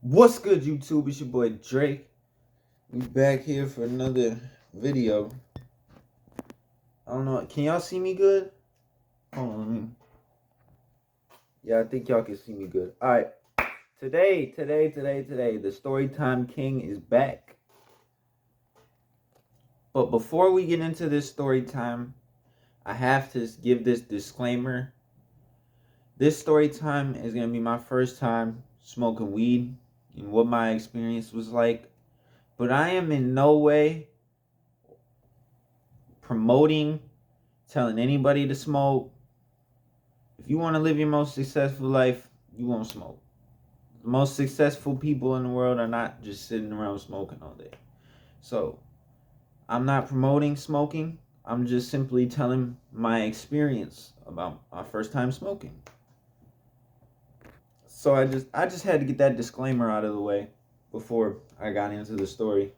What's good, YouTube? It's your boy Drake. We back here for another video. I don't know. Can y'all see me good? Hold on. Yeah, I think y'all can see me good. All right. Today, the Storytime King is back. But before we get into this story time, I have to give this disclaimer. This story time is gonna be my first time smoking weed and what my experience was like. But I am in no way promoting, telling anybody to smoke. If you want to live your most successful life, you won't smoke. The most successful people in the world are not just sitting around smoking all day. So, I'm not promoting smoking. I'm just simply telling my experience about my first time smoking. So I just had to get that disclaimer out of the way before I got into the story.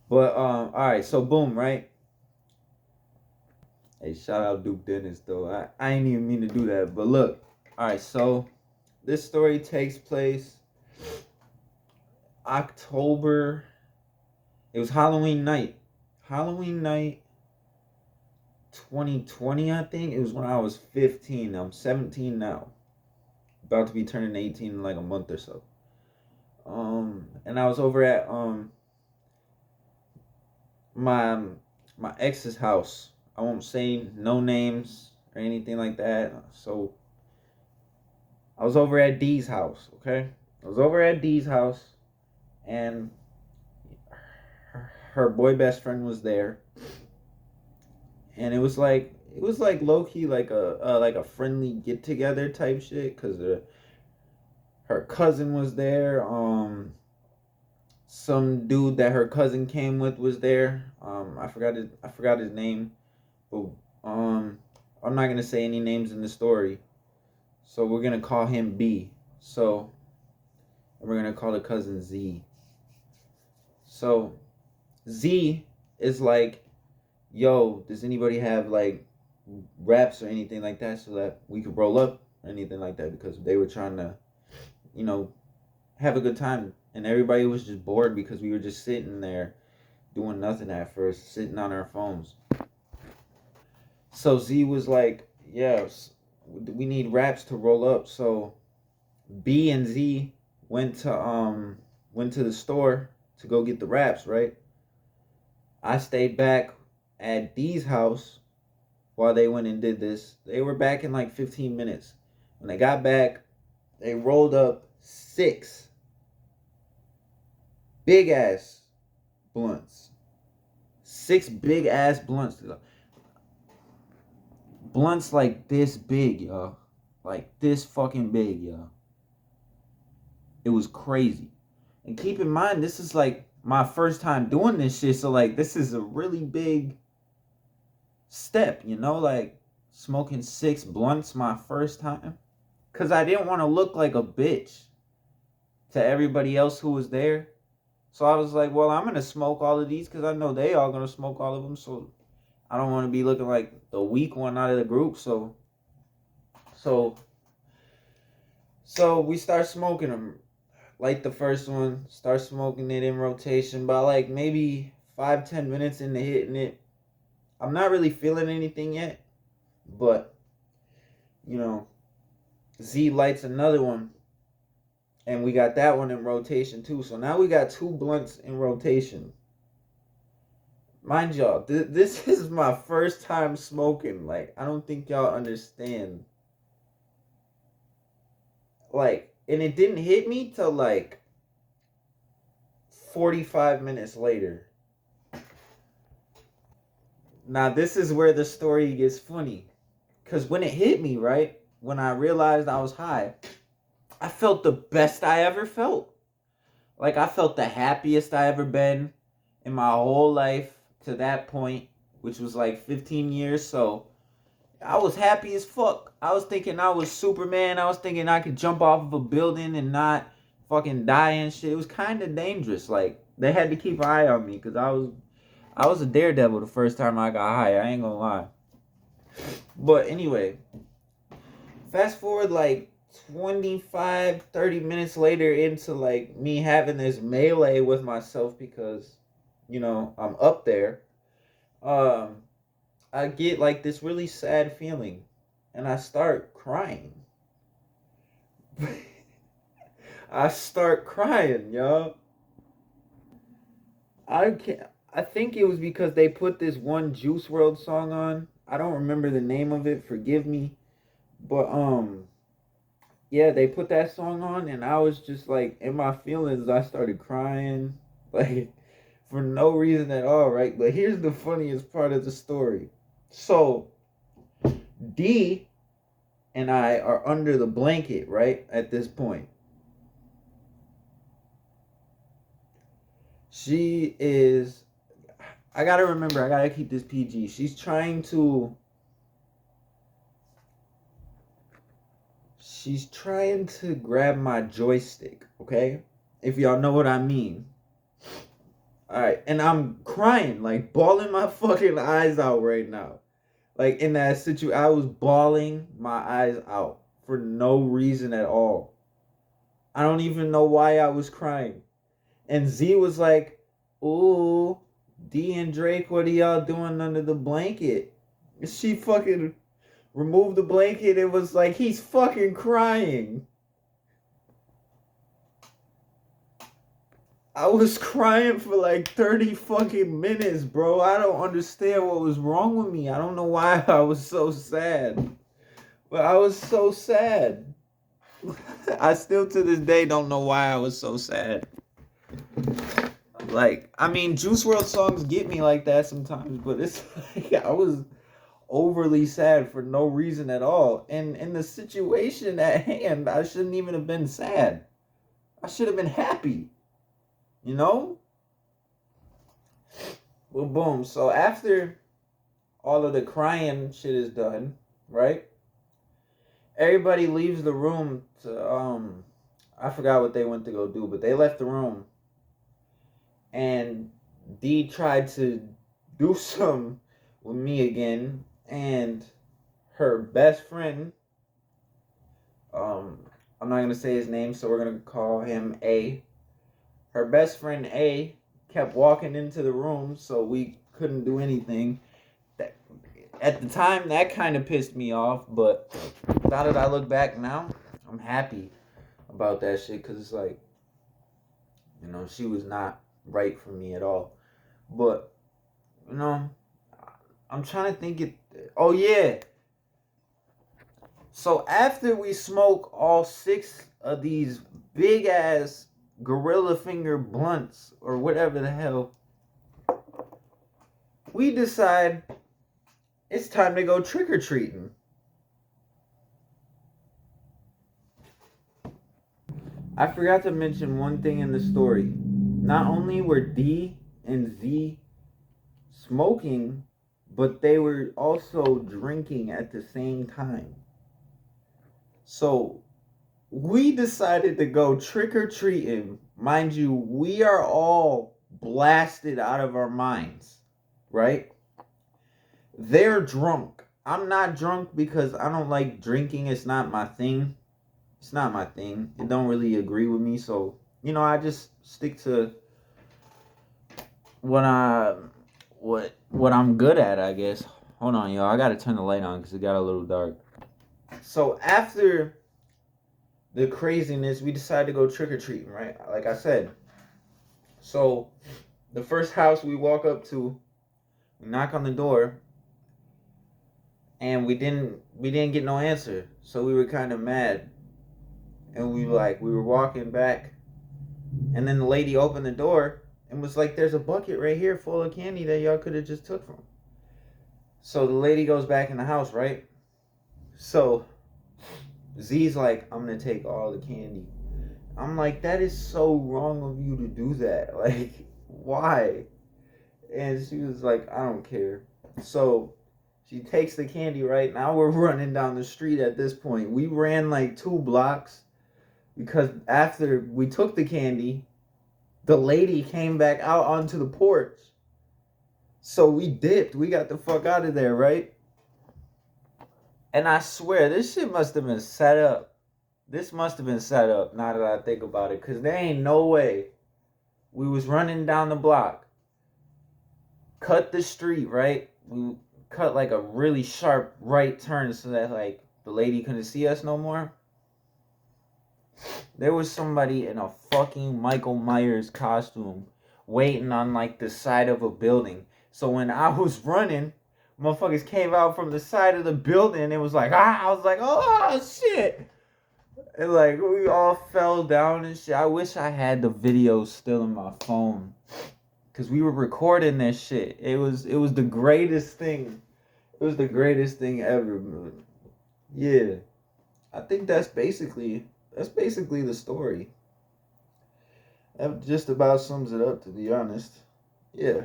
But all right, so boom, right? Hey, shout out Duke Dennis though. I ain't even mean to do that, but look. All right, so this story takes place October. It was Halloween night. Halloween night 2020, I think. It was when I was 15. I'm 17 now. About to be turning 18 in like a month or so. And I was over at my ex's house. I won't say no names or anything like that. So I was over at D's house, okay? I was over at D's house and her boy best friend was there. And it was like low key like a friendly get together type shit cuz her cousin was there. Some dude that her cousin came with was there. I forgot his name, but I'm not gonna say any names in the story, so we're gonna call him B. So we're gonna call the cousin Z. So Z is like, yo, does anybody have like raps or anything like that so that we could roll up or anything like that, because they were trying to, you know, have a good time, and everybody was just bored because we were just sitting there doing nothing at first, sitting on our phones. So Z was like, yeah, we need raps to roll up. So B and Z went to the store to go get the raps, right? I stayed back at D's house while they went and did this. They were back in like 15 minutes. When they got back, they rolled up 6 big ass blunts. 6 big ass blunts. Blunts like this big, y'all. Like this fucking big, y'all. It was crazy. And keep in mind, this is like my first time doing this shit. So like this is a really big step, like smoking 6 blunts my first time. Cause I didn't want to look like a bitch to everybody else who was there. So I was like, well, I'm gonna smoke all of these because I know they all gonna smoke all of them. So I don't want to be looking like the weak one out of the group. So we start smoking them. Light the first one, start smoking it in rotation. By like maybe 5-10 minutes into hitting it, I'm not really feeling anything yet, but you know, Z lights another one, and we got that one in rotation too. So now we got 2 blunts in rotation. Mind y'all, this is my first time smoking. Like, I don't think y'all understand. Like, and it didn't hit me till like 45 minutes later. Now, this is where the story gets funny. Because when it hit me, right? When I realized I was high, I felt the best I ever felt. Like, I felt the happiest I ever been in my whole life to that point, which was like 15 years. So, I was happy as fuck. I was thinking I was Superman. I was thinking I could jump off of a building and not fucking die and shit. It was kind of dangerous. Like, they had to keep an eye on me because I was a daredevil the first time I got high. I ain't gonna lie. But anyway, fast forward like 25, 30 minutes later into like me having this melee with myself because, I'm up there, um, I get like this really sad feeling and I start crying. I start crying, yo. I can't. I think it was because they put this one Juice World song on. I don't remember the name of it. Forgive me, but yeah, they put that song on, and I was just like in my feelings. I started crying, like for no reason at all, right? But here's the funniest part of the story. So D and I are under the blanket, right? At this point, she is. I gotta remember. I gotta keep this PG. She's trying to grab my joystick, okay? If y'all know what I mean. Alright, and I'm crying, like bawling my fucking eyes out right now. Like in that situation, I was bawling my eyes out for no reason at all. I don't even know why I was crying. And Z was like, "Ooh, D and Drake, what are y'all doing under the blanket?" She fucking removed the blanket. It was like, he's fucking crying. I was crying for like 30 fucking minutes, bro. I don't understand what was wrong with me. I don't know why I was so sad. But I was so sad. I still to this day don't know why I was so sad. Like, I mean, Juice World songs get me like that sometimes, but it's like I was overly sad for no reason at all. And in the situation at hand, I shouldn't even have been sad. I should have been happy. You know? Well, boom. So after all of the crying shit is done, right? Everybody leaves the room to I forgot what they went to go do, but they left the room and D tried to do some with me again, and her best friend, I'm not gonna say his name, so we're gonna call him A. Her best friend A kept walking into the room, so we couldn't do anything. That, at the time, that kind of pissed me off, but now that I look back now, I'm happy about that shit because it's like, she was not right for me at all. But, I'm trying to think it. Oh, yeah. So after we smoke all 6 of these big ass gorilla finger blunts or whatever the hell, we decide it's time to go trick or treating. I forgot to mention one thing in the story. Not only were D and Z smoking, but they were also drinking at the same time. So we decided to go trick or treating. Mind you, we are all blasted out of our minds, right? They're drunk. I'm not drunk because I don't like drinking. It's not my thing. It's not my thing. It don't really agree with me. So, I just stick to what I'm good at, I guess. Hold on, y'all. I gotta turn the light on because it got a little dark. So after the craziness, we decided to go trick or treating, right? Like I said. So the first house we walk up to, we knock on the door, and we didn't get no answer. So we were kind of mad, and we were walking back, and then the lady opened the door and was like, "There's a bucket right here full of candy that y'all could have just took from." So the lady goes back in the house, right? So Z's like, "I'm gonna take all the candy." I'm like, that is so wrong of you to do that. Like, why? And she was like, "I don't care." So she takes the candy, right? Now we're running down the street at this point. We ran like 2 blocks because after we took the candy, the lady came back out onto the porch. So we dipped. We got the fuck out of there, right? And I swear, this shit must have been set up. This must have been set up now that I think about it, because there ain't no way we was running down the block, cut the street, right? We cut like a really sharp right turn so that like the lady couldn't see us no more. There was somebody in a fucking Michael Myers costume waiting on like the side of a building. So when I was running, motherfuckers came out from the side of the building and it was like, I was like, oh shit. And like we all fell down and shit. I wish I had the video still in my phone. Cause we were recording that shit. It was the greatest thing. It was the greatest thing ever, man. Yeah. I think that's basically the story. That just about sums it up, to be honest. Yeah.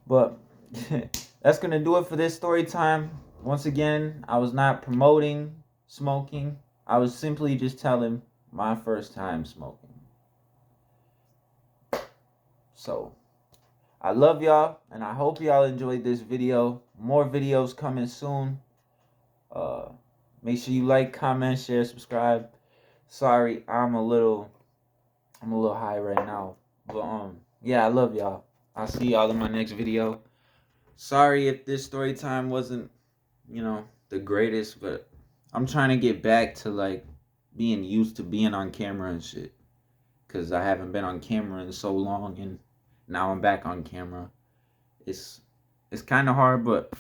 But that's gonna do it for this story time. Once again, I was not promoting smoking. I was simply just telling my first time smoking. So I love y'all, and I hope y'all enjoyed this video. More videos coming soon. Make sure you like, comment, share, subscribe. Sorry, I'm a little high right now. But yeah, I love y'all. I'll see y'all in my next video. Sorry if this story time wasn't, the greatest, but I'm trying to get back to like being used to being on camera and shit. Cause I haven't been on camera in so long, and now I'm back on camera. It's kind of hard, but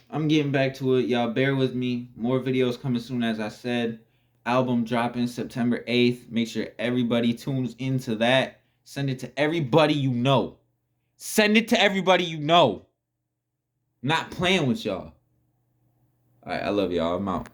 I'm getting back to it. Y'all bear with me. More videos coming soon, as I said. Album dropping September 8th. Make sure everybody tunes into that. Send it to everybody you know. Send it to everybody you know. Not playing with y'all. All right, I love y'all. I'm out.